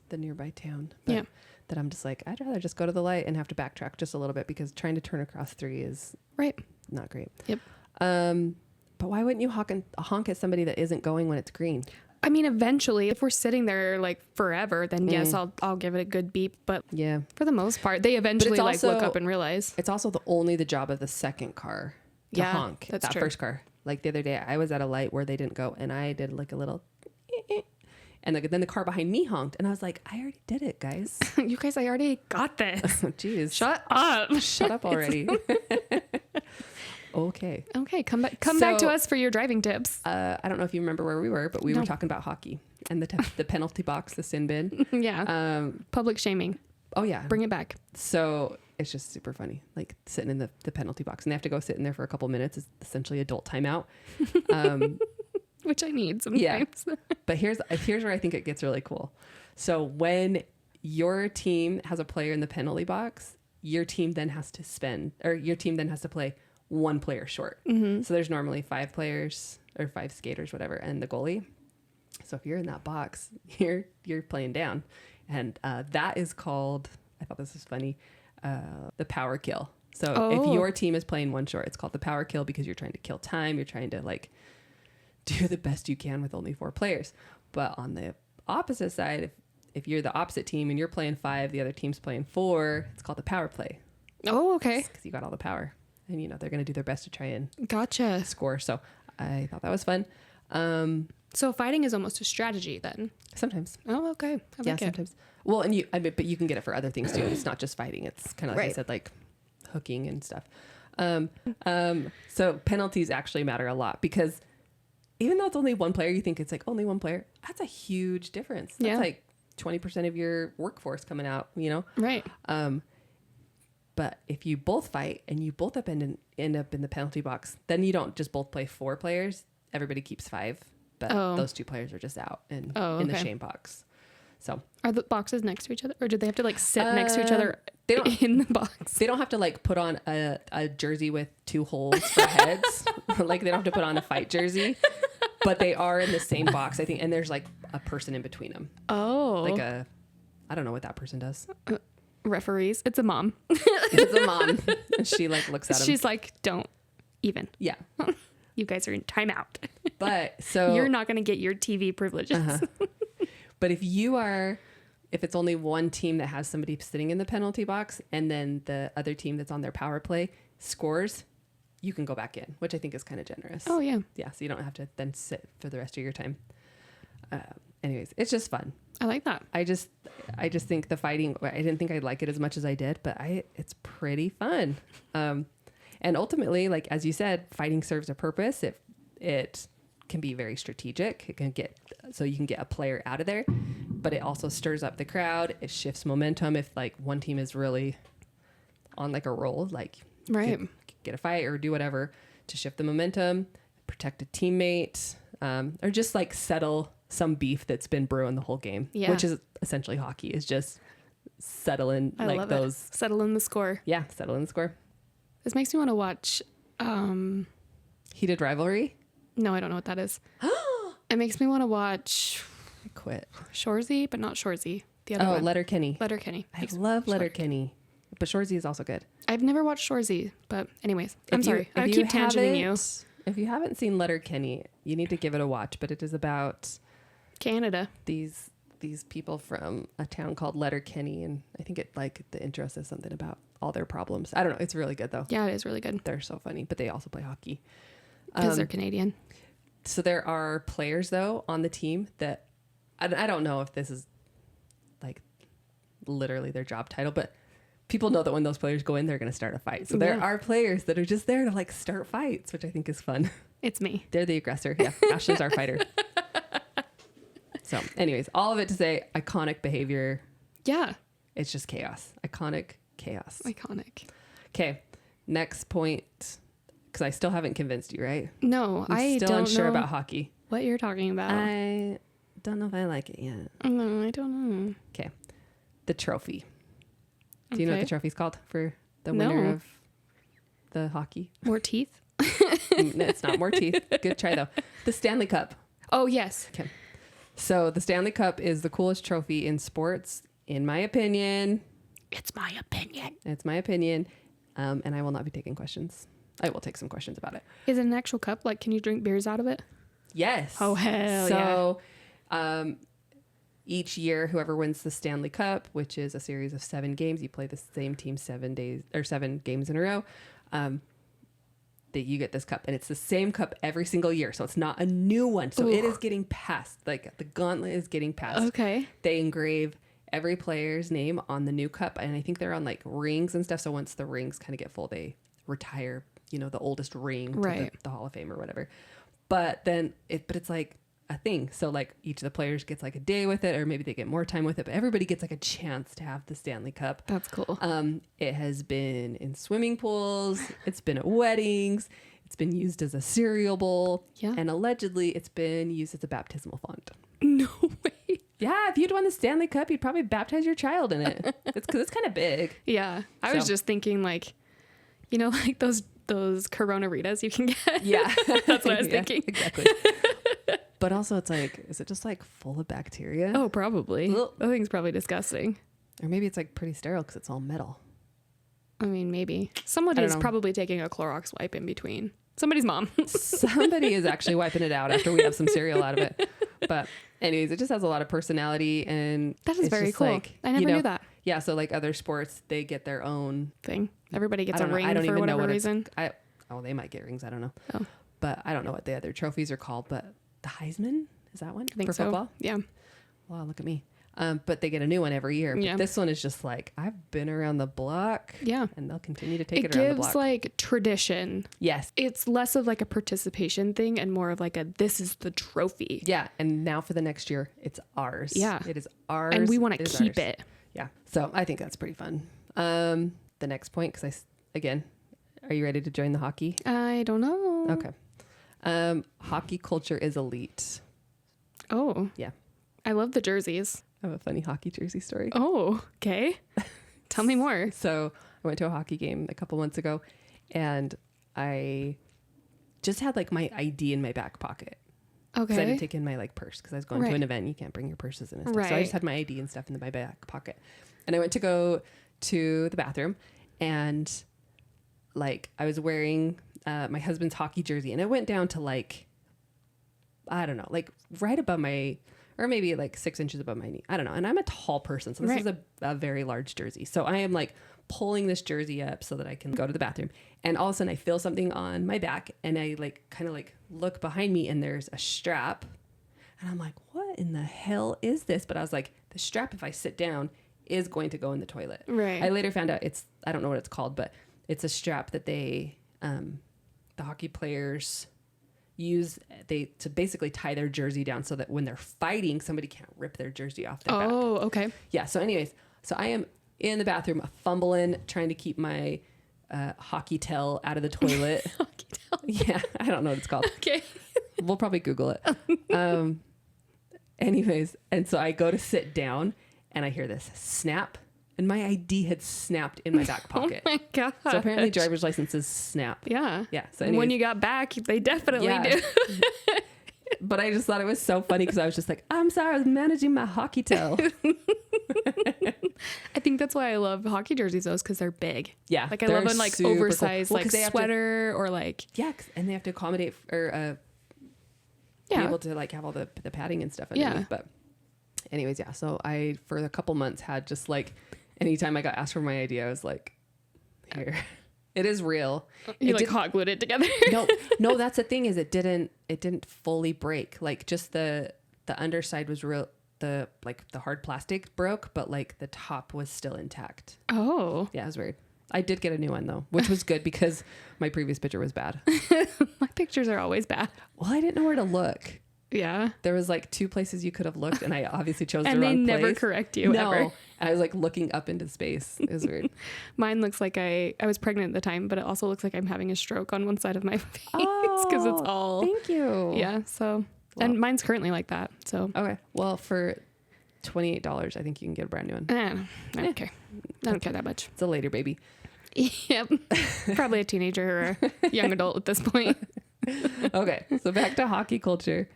the nearby town. But that I'm just like, I'd rather just go to the light and have to backtrack just a little bit because trying to turn across 3 is Right. not great. Yep. But why wouldn't you honk at somebody that isn't going when it's green? I mean, eventually, if we're sitting there like forever, then yes, I'll give it a good beep. But Yeah. for the most part, they eventually like also- look up and realize. It's also the job of the second car to Yeah, honk. that's that true. first car. Like the other day, I was at a light where they didn't go, and I did like a little, and then the car behind me honked, and I was like, I already did it, guys. You guys, I already got this. Jeez, Shut up. shut up already. Okay. Okay, come back to us for your driving tips. I don't know if you remember where we were, but we were talking about hockey and the penalty box, the sin bin. Yeah. Public shaming. Oh yeah, Bring it back. So it's just super funny, like sitting in the penalty box, and they have to go sit in there for a couple minutes. It's essentially adult timeout. Which I need sometimes. But here's where I think it gets really cool. So when your team has a player in the penalty box, your team then has to play one player short. So there's normally 5 players or 5 skaters, whatever, and the goalie. So if you're in that box, you're playing down, and that is called, I thought this was funny, the power kill. So if your team is playing one short, it's called the power kill because you're trying to kill time. You're trying to like do the best you can with only 4 players. But on the opposite side, if you're the opposite team and you're playing 5, the other team's playing 4, it's called the power play. Oh, okay. Because you got all the power, and they're going to do their best to try and Gotcha. score. So I thought that was fun. So fighting is almost a strategy then. Sometimes. Oh, okay. I like it. Sometimes. Well, and but you can get it for other things too. It's not just fighting. It's kind of like I Right. said, like hooking and stuff. So penalties actually matter a lot because even though it's only one player, you think it's like only one player. That's a huge difference. That's Yeah. like 20% of your workforce coming out, Right. But if you both fight and you both end up in the penalty box, then you don't just both play 4 players. Everybody keeps 5, but those 2 players are just out and in the okay. shame box. So Are the boxes next to each other, or do they have to like sit next to each other they don't- in the box? they don't have to like put on a jersey with 2 holes for heads. Like they don't have to put on a fight jersey, but they are in the same box, I think. And there's like a person in between them. Oh, Like I don't know what that person does. referees. It's a mom. It's a mom. And she like looks at him. She's like, don't even. Yeah. You guys are in timeout. But so You're not going to get your TV privileges. But if it's only one team that has somebody sitting in the penalty box and then the other team that's on their power play scores, you can go back in, which I think is kind of generous. Oh, yeah. Yeah. So you don't have to then sit for the rest of your time. anyways, it's just fun. I like that. I just think the fighting, I didn't think I'd like it as much as I did, but it's pretty fun. And ultimately, like, as you said, fighting serves a purpose. It can be very strategic. It can so you can get a player out of there, but it also stirs up the crowd. It shifts momentum. If like one team is really on like a roll, like Right. get a fight or do whatever to shift the momentum, protect a teammate, or just like settle some beef that's been brewing the whole game, Yeah. which is essentially hockey, is just settling I like love those. settle in the score. Yeah, settle in the score. This makes me want to watch. Heated rivalry. No, I don't know what that is. It makes me want to watch I quit. Shoresy, but not Shoresy. The other one. Letterkenny. Letterkenny. I love Letterkenny, but Shoresy is also good. I've never watched Shoresy, but anyways, I'm If sorry. if I keep tangenting you. If you haven't seen Letterkenny, you need to give it a watch. But it is about Canada. these people from a town called Letterkenny, and I think it like the intro says something about all their problems. I don't know. It's really good though. Yeah, it is really good They're so funny, but they also play hockey. because they're Canadian. So there are players though on the team that I don't know if this is like literally their job title, but people know that when those players go in, they're going to start a fight. So there Yeah. are players that are just there to like start fights, which I think is fun. It's me. They're the aggressor. Yeah. Ashley's our fighter. So anyways, all of it to say iconic behavior. Yeah. It's just chaos. Iconic chaos. Iconic. Okay. Next point. Because I still haven't convinced you, right? No, I'm I still don't unsure know about hockey. what you're talking about. I don't know if I like it yet. No, I don't know. Okay. The trophy. Do you know what Okay. the trophy's called for the winner No. of the hockey? More teeth? No, it's not more teeth. Good try though. The Stanley Cup. Oh, yes. Okay. So the Stanley Cup is the coolest trophy in sports, in my opinion. It's my opinion. It's my opinion. And I will not be taking questions. I will take some questions about it. Is it an actual cup? Like, can you drink beers out of it? Yes. Oh, hell so, each year, whoever wins the Stanley Cup, which is a series of 7 games, you play the same team 7 games in a row. That you get this cup, and it's the same cup every single year, so it's not a new one. So it is getting passed. Like the gauntlet is getting passed. Okay. They engrave every player's name on the new cup, and I think they're on like rings and stuff. So once the rings kind of get full, they retire, the oldest ring to Right. the Hall of Fame or whatever. But then it's like a thing. So like each of the players gets like a day with it, or maybe they get more time with it, but everybody gets like a chance to have the Stanley Cup. That's cool. It has been in swimming pools. It's been at weddings. It's been used as a cereal bowl. Yeah. And allegedly it's been used as a baptismal font. No way. Yeah. If you'd won the Stanley Cup, you'd probably baptize your child in it. It's because it's kind of big. Yeah. I was So- just thinking like, like those Corona Ritas you can get. Yeah. That's what I was Yeah, thinking. exactly. But also it's like, is it just like full of bacteria? Oh, probably. Ugh. That thing's probably disgusting. Or maybe it's like pretty sterile because it's all metal. I mean, maybe. Someone I don't is know. probably taking a Clorox wipe in between. Somebody's mom. Somebody is actually wiping it out after we have some cereal out of it. But anyways, it just has a lot of personality, and That is it's very just cool. like, I never knew that Yeah, so like other sports, they get their own thing. Everybody gets I a don't know. ring I don't for even know whatever what reason. they might get rings. I don't know. Oh. But I don't know what the other trophies are called. But the Heisman, is that one I think for so. football? Yeah. Wow, look at me. But they get a new one every year. But Yeah. this one is just like, I've been around the block. Yeah. And they'll continue to take It it around the gives block. like tradition. Yes. It's less of like a participation thing and more of like this is the trophy. Yeah. And now for the next year, it's ours. Yeah. It is ours. And we want to It is keep ours. it. Yeah. So I think that's pretty fun. The next point, because again, are you ready to join the hockey? I don't know. Okay. Hockey culture is elite. Oh. Yeah. I love the jerseys. I have a funny hockey jersey story. Oh, okay. Tell me more. So I went to a hockey game a couple months ago, and I just had like my ID in my back pocket. Because I Okay. didn't take in my like purse because I was going to Right. an event. You can't bring your purses in and stuff. So I Right. just had my ID and stuff in my back pocket. And I went to go to the bathroom, and like I was wearing my husband's hockey jersey, and it went down to like, I don't know, like right above my, or maybe like 6 inches above my knee. I don't know. And I'm a tall person. So this Right. is a very large jersey. So I am like pulling this jersey up so that I can go to the bathroom. And all of a sudden I feel something on my back, and I like kind of like look behind me, and there's a strap, and I'm like, what what in the hell is this? But I was like, the strap, if I sit down, is going to go in the toilet. Right. I later found out I don't know what it's called, but it's a strap that the hockey players use to basically tie their jersey down so that when they're fighting, somebody can't rip their jersey off their back. Oh, okay. Yeah. So anyways, so I am in the bathroom fumbling, trying to keep my hockey tail out of the toilet. Hockey tail. Yeah. I don't know what it's called. Okay. We'll probably Google it. Anyways. And so I go to sit down and I hear this snap and my ID had snapped in my back pocket. Oh my God. So apparently driver's licenses snap. Yeah. Yeah. So And when you got back, they definitely do. But I just thought it was so funny because I was just like, I'm sorry, I was managing my hockey tail. I think that's why I love hockey jerseys, though, is because they're big. Yeah. Like I love them like oversized, cool. Well, like sweater or like. Yeah. And they have to accommodate or be able to like have all the padding and stuff underneath. Yeah. But anyways, yeah. So I, for a couple months, had just like, anytime I got asked for my ID, I was like, here. It is real. You like hot glued it together. No, that's the thing is it didn't fully break. Like just the underside was real, the hard plastic broke, but like the top was still intact. Oh. Yeah, it was weird. I did get a new one though, which was good because my previous picture was bad. My pictures are always bad. Well, I didn't know where to look. Yeah. There was like 2 places you could have looked and I obviously chose the And wrong they place. never correct you ever. I was like looking up into space. It was weird. Mine looks like I was pregnant at the time, but it also looks like I'm having a stroke on one side of my face because it's all. Thank you. Yeah. So, and mine's currently like that. So. Okay. Well, for $28, I think you can get a brand new one. I don't care. I don't care that much. It's a later baby. Yep. Probably a teenager or a young adult at this point. Okay. So back to hockey culture.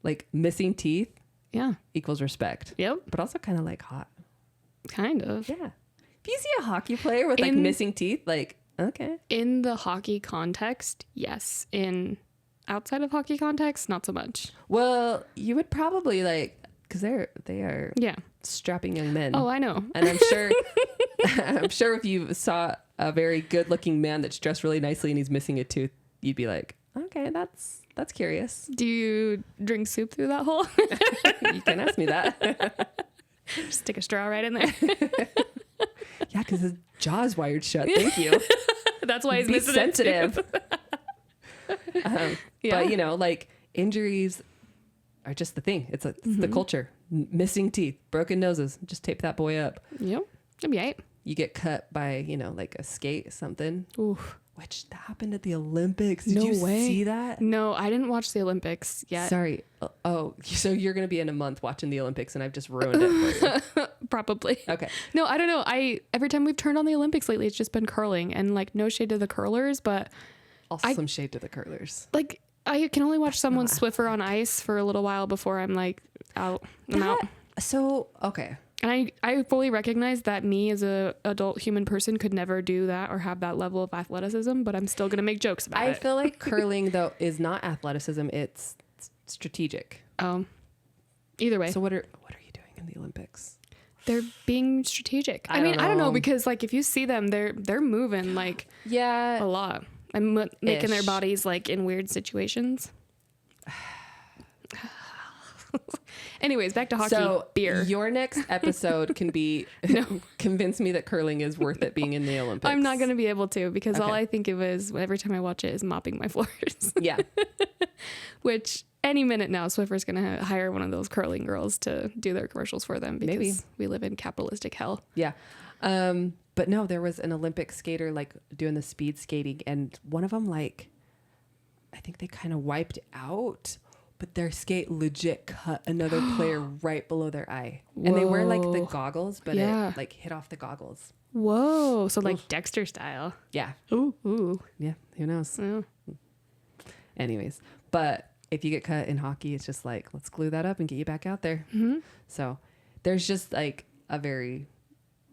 Like missing teeth Yeah. equals respect. Yep. But also kind of like hot. Kind of. Yeah. If you see a hockey player with like missing teeth, like, okay. In the hockey context, yes. In outside of hockey context, not so much. Well, you would probably like, because they are Yeah. strapping young men. Oh, I know. And I'm sure if you saw a very good looking man that's dressed really nicely and he's missing a tooth, you'd be like, okay, that's curious. Do you drink soup through that hole? You can ask me that. Just stick a straw right in there. Yeah, because his jaw's wired shut. Thank you. That's why he's Be missing sensitive. Yeah. But you know, like injuries are just the thing. It's the culture. Missing teeth, broken noses. Just tape that boy up. Yep. That'd be right. You get cut by, like a skate, something. Oof. Which happened at the Olympics. Did No you way. see that? No, I didn't watch the Olympics yet. Sorry. Oh, so you're going to be in a month watching the Olympics and I've just ruined it for you. Probably. Okay. No, I don't know. Every time we've turned on the Olympics lately, it's just been curling and like no shade to the curlers, but Also some shade to the curlers. like I can only watch someone Swiffer on ice for a little while before I'm like out. I'm out. So, okay. And I fully recognize that me as a adult human person could never do that or have that level of athleticism, but I'm still going to make jokes about it. I feel like curling though is not athleticism, it's strategic. Either way. So what are you doing in the Olympics? They're being strategic. I don't know because like if you see them, they're moving like a lot. I'm making their bodies like in weird situations. Anyways, back to hockey. So beer. Your next episode can be convince me that curling is worth it being in the Olympics. I'm not going to be able to because all I think of is every time I watch it is mopping my floors. Yeah. Which any minute now, Swiffer's going to hire one of those curling girls to do their commercials for them because we live in capitalistic hell. Yeah. But no, there was an Olympic skater like doing the speed skating and one of them like, I think they kind of wiped out, but their skate legit cut another player right below their eye. Whoa. And they wear like the goggles, but it like hit off the goggles. Whoa. So like Dexter style. Yeah. Ooh. Yeah. Who knows? Yeah. Anyways, but if you get cut in hockey, it's just like, let's glue that up and get you back out there. Mm-hmm. So there's just like a very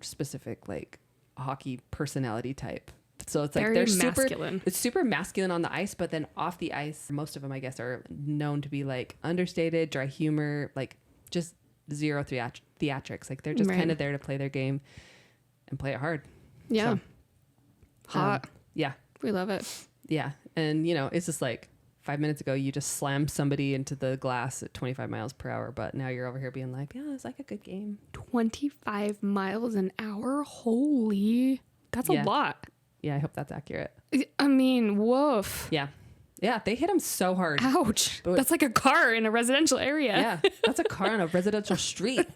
specific like hockey personality type. So it's like very they're masculine. It's super masculine on the ice, but then off the ice, most of them, I guess, are known to be like understated, dry humor, like just zero theatrics. Like they're just kind of there to play their game and play it hard. Yeah. So, hot. Yeah. We love it. Yeah. And, it's just like minutes ago, you just slammed somebody into the glass at 25 miles per hour. But now you're over here being like, yeah, it's like a good game. 25 miles an hour? Holy, that's a lot. Yeah, I hope that's accurate. I mean, woof. Yeah. Yeah, they hit him so hard. Ouch. That's like a car in a residential area. Yeah, that's a car on a residential street.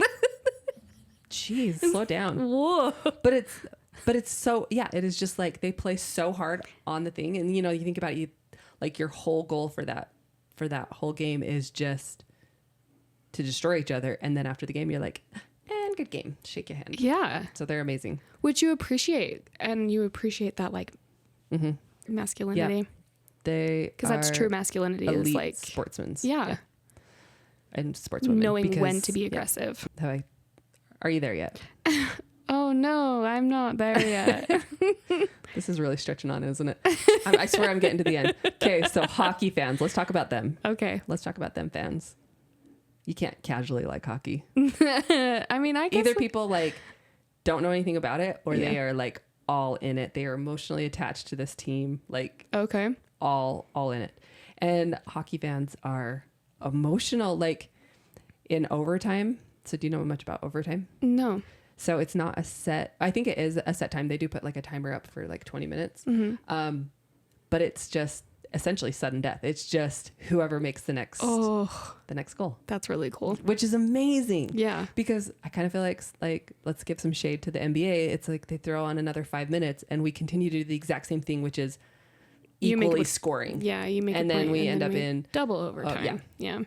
Jeez, slow down. Whoa. But it's so, yeah, it is just like they play so hard on the thing. And, you know, you think about it, like your whole goal for that whole game is just to destroy each other. And then after the game, you're like, and good game. Shake your hand. Yeah. So they're amazing. Which you appreciate. And you appreciate that like masculinity. Yeah. Because that's true masculinity is like sportsmen. Yeah. And sportswomen. Knowing when to be aggressive. Yeah. Are you there yet? Oh no, I'm not there yet. This is really stretching on, isn't it? I swear I'm getting to the end. Okay, so hockey fans. Let's talk about them. Okay. Let's talk about them fans. You can't casually like hockey. I mean, I guess either people like don't know anything about it, or they are like all in it. They are emotionally attached to this team. Like all in it. And hockey fans are emotional, like in overtime. So do you know much about overtime? No. So it's not a set. I think it is a set time. They do put like a timer up for like 20 minutes. But it's just essentially sudden death. It's just whoever makes the next goal. That's really cool. Which is amazing. Yeah. Because I kind of feel like let's give some shade to the NBA. It's like they throw on another 5 minutes and we continue to do the exact same thing, which is equally scoring. Yeah, you make and a then point we end up in double overtime. Yeah.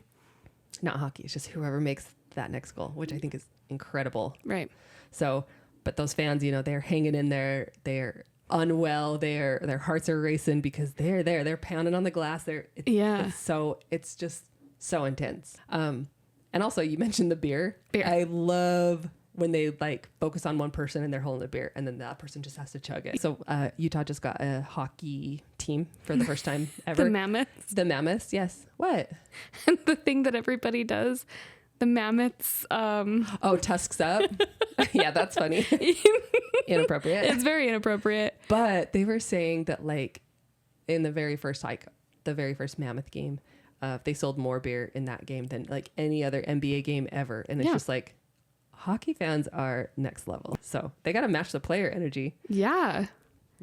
Not hockey. It's just whoever makes that next goal, which I think is incredible. Right. So, but those fans, you know, they're hanging in there. They're unwell. Their hearts are racing because they're there. They're pounding on the glass. It's just so intense. And also you mentioned the beer. I love when they like focus on one person and they're holding a beer and then that person just has to chug it. So Utah just got a hockey team for the first time ever. The Mammoths. The Mammoths, yes. What? The thing that everybody does. The Mammoths. Tusks up. Yeah, that's funny. Inappropriate. It's very inappropriate. But they were saying that like in the very first Mammoth game, they sold more beer in that game than like any other NBA game ever. And it's just like hockey fans are next level. So they got to match the player energy. Yeah.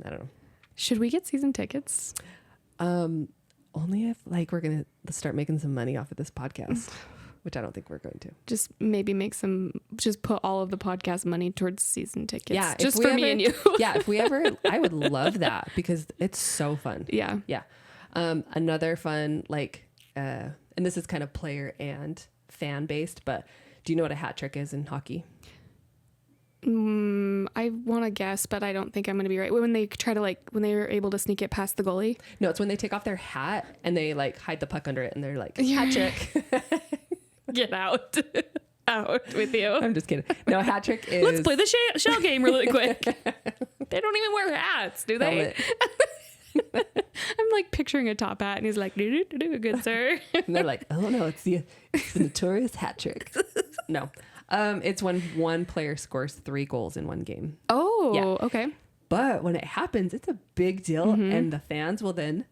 I don't know. Should we get season tickets? Only if like we're going to start making some money off of this podcast. Which I don't think we're going to. Just maybe just put all of the podcast money towards season tickets. Yeah. Just for me and you. Yeah. If we ever, I would love that because it's so fun. Yeah. Yeah. Another fun, like, and this is kind of player and fan based, but do you know what a hat trick is in hockey? I want to guess, but I don't think I'm going to be right. When they try to when they were able to sneak it past the goalie. No, it's when they take off their hat and they like hide the puck under it and they're like, hat trick. Get out. Out with you. I'm just kidding. No, a hat trick is... Let's play the shell game really quick. They don't even wear hats, do they? I'm like picturing a top hat and he's like, do good sir. And they're like, oh no, it's the notorious hat trick. No. It's when one player scores 3 goals in one game. Oh, yeah. Okay. But when it happens, it's a big deal and the fans will then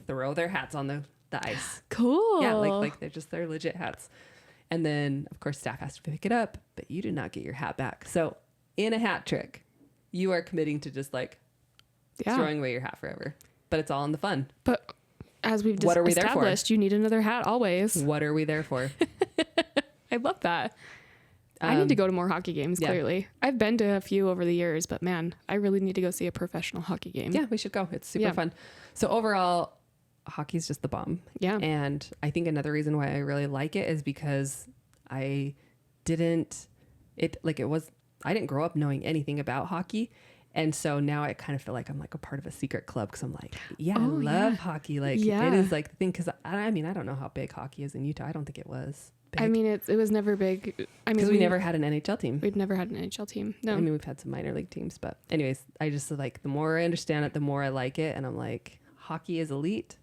throw their hats on the ice. Cool. Yeah, like they're legit hats. And then, of course, staff has to pick it up, but you do not get your hat back. So in a hat trick, you are committing to just throwing away your hat forever. But it's all in the fun. But as we've just established, you need another hat always. What are we there for? I love that. I need to go to more hockey games, clearly. I've been to a few over the years, but man, I really need to go see a professional hockey game. Yeah, we should go. It's super fun. So overall, hockey's just the bomb. Yeah. And I think another reason why I really like it is because I didn't grow up knowing anything about hockey. And so now I kind of feel like I'm like a part of a secret club because I'm like, I love hockey. Like it is like the thing. Cause I mean, I don't know how big hockey is in Utah. I don't think it was big. I mean, it was never big. I mean, because we never had an NHL team. We've never had an NHL team. No. I mean, we've had some minor league teams, but anyways, I just like, the more I understand it, the more I like it. And I'm like, hockey is elite.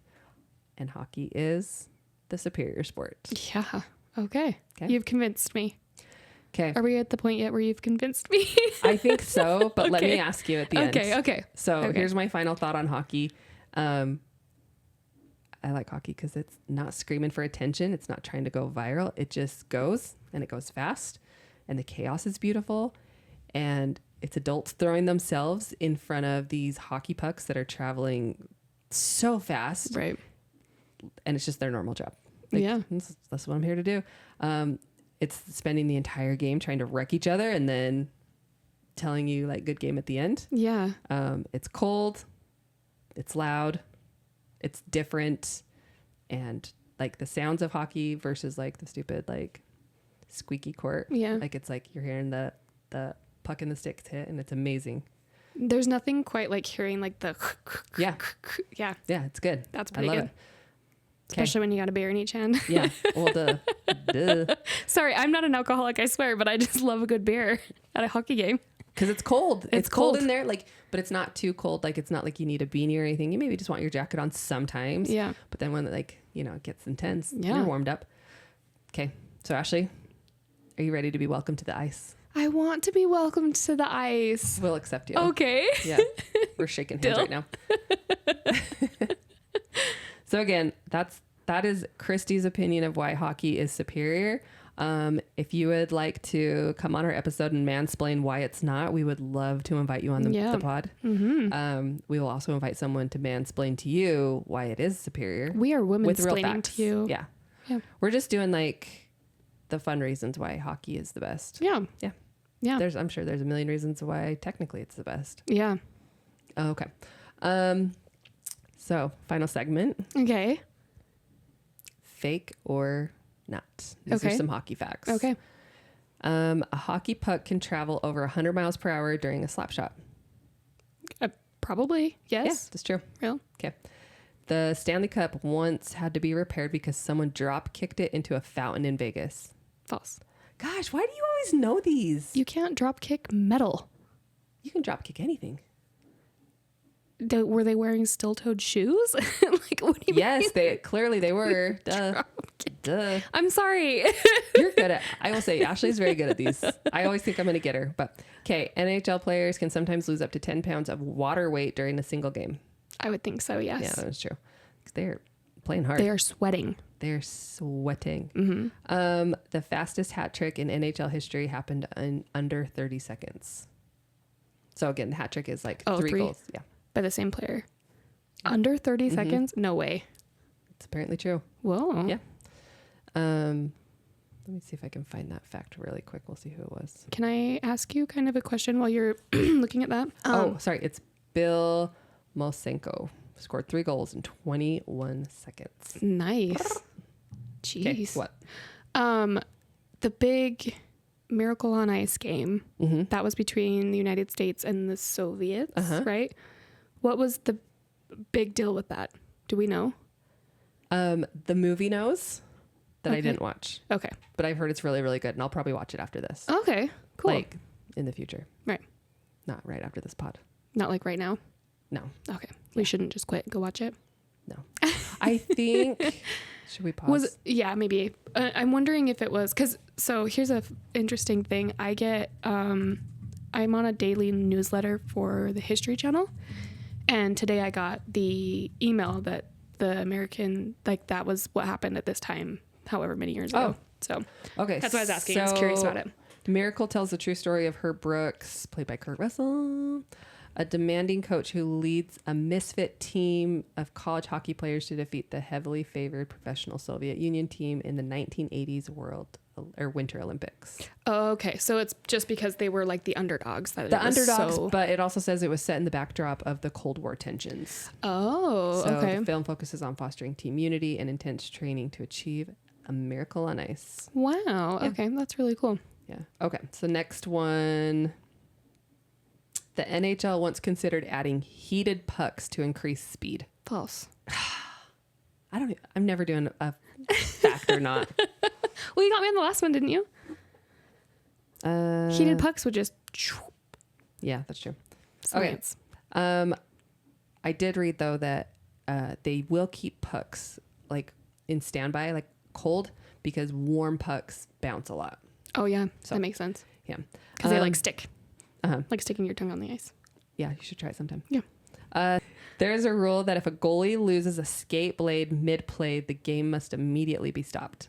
And hockey is the superior sport. Yeah. Okay. You've convinced me. Okay. Are we at the point yet where you've convinced me? I think so, but let me ask you at the end. Okay. So here's my final thought on hockey. I like hockey because it's not screaming for attention. It's not trying to go viral. It just goes, and it goes fast, and the chaos is beautiful. And it's adults throwing themselves in front of these hockey pucks that are traveling so fast. Right. And it's just their normal job. That's what I'm here to do. It's spending the entire game trying to wreck each other and then telling you like good game at the end. Yeah. It's cold. It's loud. It's different. And like the sounds of hockey versus like the stupid like squeaky court. Yeah. Like it's like you're hearing the puck and the sticks hit, and it's amazing. There's nothing quite like hearing like the yeah it's good. That's pretty I love good. it. Especially when you got a beer in each hand. Yeah. Well, duh. Sorry, I'm not an alcoholic, I swear, but I just love a good beer at a hockey game. Because it's cold. It's cold cold in there, like, but it's not too cold. Like, it's not like you need a beanie or anything. You maybe just want your jacket on sometimes. Yeah. But then when like, it gets intense, Yeah. you're warmed up. Okay. So Ashley, are you ready to be welcomed to the ice? I want to be welcomed to the ice. We'll accept you. Okay. Yeah. We're shaking hands Deal. right now. So again, that is Christy's opinion of why hockey is superior. If you would like to come on our episode and mansplain why it's not, we would love to invite you on the pod. Mm-hmm. We will also invite someone to mansplain to you why it is superior. We are women with real splaining facts. to you. Yeah. Yeah. We're just doing like the fun reasons why hockey is the best. Yeah. Yeah. Yeah. I'm sure there's a million reasons why technically it's the best. Yeah. Okay. So final segment. Okay. Fake or not. These are some hockey facts. Okay. A hockey puck can travel over 100 miles per hour during a slap shot. Probably. Yes. Yeah, that's true. Real. Okay. The Stanley Cup once had to be repaired because someone drop kicked it into a fountain in Vegas. False. Gosh, why do you always know these? You can't drop kick metal. You can drop kick anything. Were they wearing steel-toed shoes? Like, what do you mean? Yes, they were. Duh. Duh. I'm sorry. You're good at, I will say, Ashley's very good at these. I always think I'm going to get her. But, okay, NHL players can sometimes lose up to 10 pounds of water weight during a single game. I would think so, yes. Yeah, that's true. 'Cause they're playing hard. They are sweating. They're sweating. Mm-hmm. The fastest hat trick in NHL history happened in under 30 seconds. So, again, the hat trick is like three goals. Yeah. By the same player. Under 30 seconds? No way. It's apparently true. Whoa. Yeah. Let me see if I can find that fact really quick. We'll see who it was. Can I ask you kind of a question while you're looking at that? Sorry. It's Bill Mosenko. Scored 3 goals in 21 seconds. Nice. Jeez. Okay, what? The big Miracle on Ice game, that was between the United States and the Soviets, right? What was the big deal with that? Do we know? The movie knows that I didn't watch. Okay. But I've heard it's really, really good, and I'll probably watch it after this. Okay, cool. Like, in the future. Right. Not right after this pod. Not like right now? No. Okay. We shouldn't just quit. Go watch it. No. I think... Should we pause? Yeah, maybe. I'm wondering if it was... So here's a interesting thing. I get... I'm on a daily newsletter for the History Channel. And today I got the email that the American... Like, that was what happened at this time, however many years ago. So okay, that's what I was asking. I was curious about it. Miracle tells the true story of Herb Brooks, played by Kurt Russell, a demanding coach who leads a misfit team of college hockey players to defeat the heavily favored professional Soviet Union team in the 1980s Winter Olympics. Oh, okay. So it's just because they were like the underdogs. But it also says it was set in the backdrop of the Cold War tensions. Oh, so okay. The film focuses on fostering team unity and intense training to achieve a miracle on ice. Wow. Yeah. Okay. That's really cool. Yeah. Okay. So next one. The NHL once considered adding heated pucks to increase speed. False. I'm never doing a fact or not. Well, you got me on the last one, didn't you? Heated pucks would just... Yeah, that's true. Science. Okay. I did read, though, that they will keep pucks like in standby, like cold, because warm pucks bounce a lot. Oh, yeah. So, that makes sense. Yeah. Because they like stick. Uh-huh. Like sticking your tongue on the ice. Yeah, you should try it sometime. Yeah. There's a rule that if a goalie loses a skate blade mid-play, the game must immediately be stopped.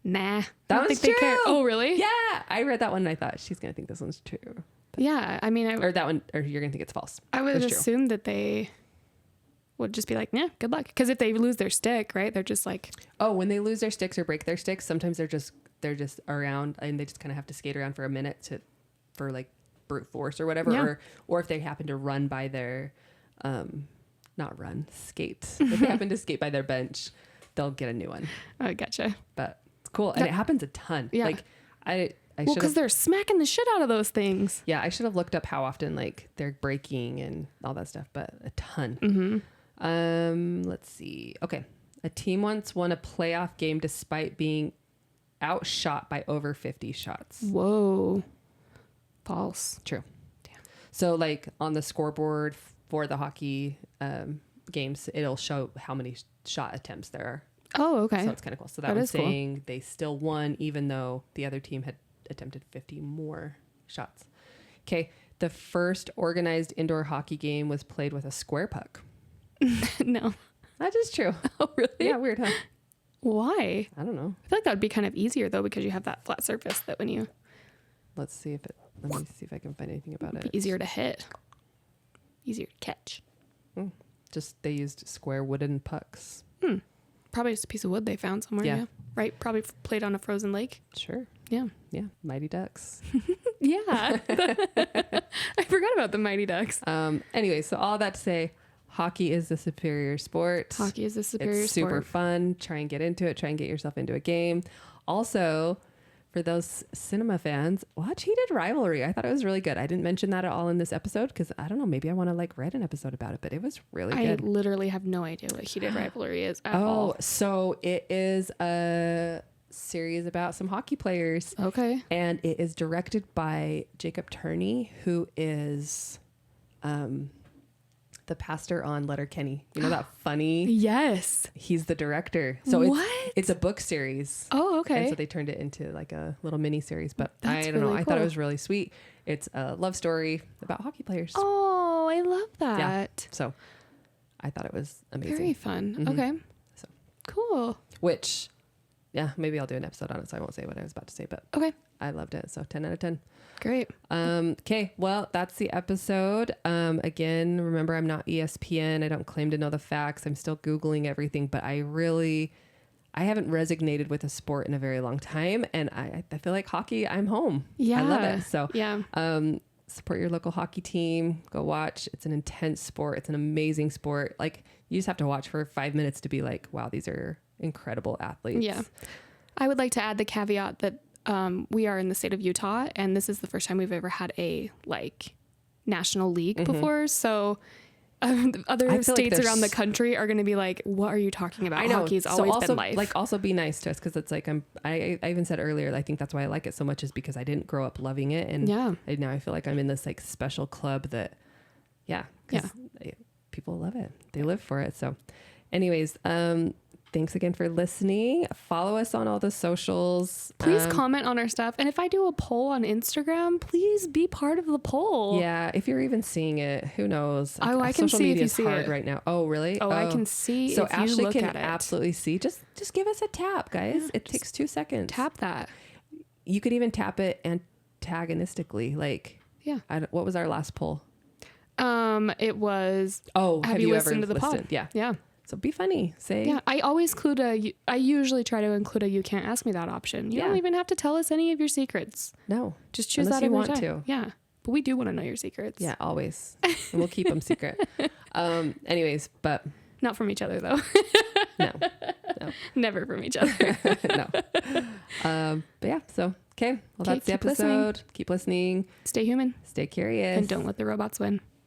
Nah. That I don't one's think they care. true. Oh, really? Yeah. I read that one and I thought she's going to think this one's true. Yeah. I mean, Or that one, or you're going to think it's false. I would It's true. assume that they would just be like, yeah, good luck. Because if they lose their stick, right, they're just like... Oh, when they lose their sticks or break their sticks, sometimes they're just around and they just kind of have to skate around for a minute for like brute force or whatever. Yeah. Or if they happen to run by their, skate. If they happen to skate by their bench, they'll get a new one. Oh, gotcha. But it's cool. And it happens a ton. Yeah. Like I Well, should because have, they're smacking the shit out of those things. yeah, I should have looked up how often like they're breaking and all that stuff, but a ton. Let's see. Okay. A team once won a playoff game despite being outshot by over 50 shots. Whoa. False. True. Damn. So like on the scoreboard for the hockey games, it'll show how many shot attempts there are. Oh, okay. So it's kind of cool. So that That was is cool. saying they still won even though the other team had attempted 50 more shots. Okay. The first organized indoor hockey game was played with a square puck. No. That is true. Oh, really? Yeah, weird, huh? Why? I don't know. I feel like that would be kind of easier, though, because you have that flat surface that when you... Let me see if I can find anything about be it. easier to hit. Easier to catch. Just they used square wooden pucks. Probably just a piece of wood they found somewhere. Yeah. Yeah. Right? Probably played on a frozen lake. Sure. Yeah. Yeah. Mighty Ducks. Yeah. I forgot about the Mighty Ducks. Anyway, so all that to say, hockey is the superior sport. Hockey is the superior It's super sport. fun. Try and get into it. Try and get yourself into a game. Also, for those cinema fans, watch Heated Rivalry. I thought it was really good. I didn't mention that at all in this episode because I don't know, maybe I want to like write an episode about it, but it was really I good. literally have no idea what Heated Rivalry is at Oh, all. so it is a series about some hockey players. Okay. And it is directed by Jacob Turney, who is the pastor on Letterkenny. You know that funny? Yes. He's the director. So What? it's a book series. Oh, okay. And so they turned it into like a little mini series. But That's I don't know. really I thought it cool. was really sweet. It's a love story about hockey players. Oh, I love that. Yeah. So I thought it was amazing. Very fun. Mhm. Okay. So. Cool. Which, yeah, maybe I'll do an episode on it. So I won't say what I was about to say, but Okay. I loved it. So 10 out of 10. Great. Okay, well, that's the episode. Again, remember, I'm not ESPN. I don't claim to know the facts. I'm still Googling everything, but I haven't resonated with a sport in a very long time. And I feel like hockey, I'm home. Yeah. I love it. So Yeah. support your local hockey team. Go watch. It's an intense sport. It's an amazing sport. Like, you just have to watch for 5 minutes to be like, wow, these are incredible athletes. Yeah. I would like to add the caveat that we are in the state of Utah, and this is the first time we've ever had a like national league before. So other I feel like states there's- around the country are going to be like, "What are you talking about? I know. Hockey's So always also, been life." Like, also be nice to us because it's like I even said earlier. I think that's why I like it so much is because I didn't grow up loving it, and Yeah. now I feel like I'm in this like special club that, yeah, 'cause people love it. They live for it. So, anyways, thanks again for listening. Follow us on all the socials. Please comment on our stuff, and if I do a poll on Instagram, please be part of the poll. Yeah, if you're even seeing it, who knows? Oh, I can Social see if media you is see hard it. right now. Oh, really? Oh, I can see So if you Ashley look can at it. absolutely see. Just give us a tap, guys. It takes 2 seconds. Tap that. You could even tap it antagonistically. Like, Yeah. what was our last poll? It was. Oh, Have you listened to the pod? Yeah. Yeah. So be funny. Say, Yeah, I always I usually try to include a "you can't ask me that" option. You don't Yeah. even have to tell us any of your secrets. no. Just choose Unless that you every want time. to. Yeah, but we do want to know your secrets. Yeah, always. And we'll keep them secret. Anyways, but Not from each other though. no. Never from each other. No. But yeah, so, okay. Well, Okay, that's the keep listening. episode. Keep listening. Stay human Stay curious. and don't let the robots win.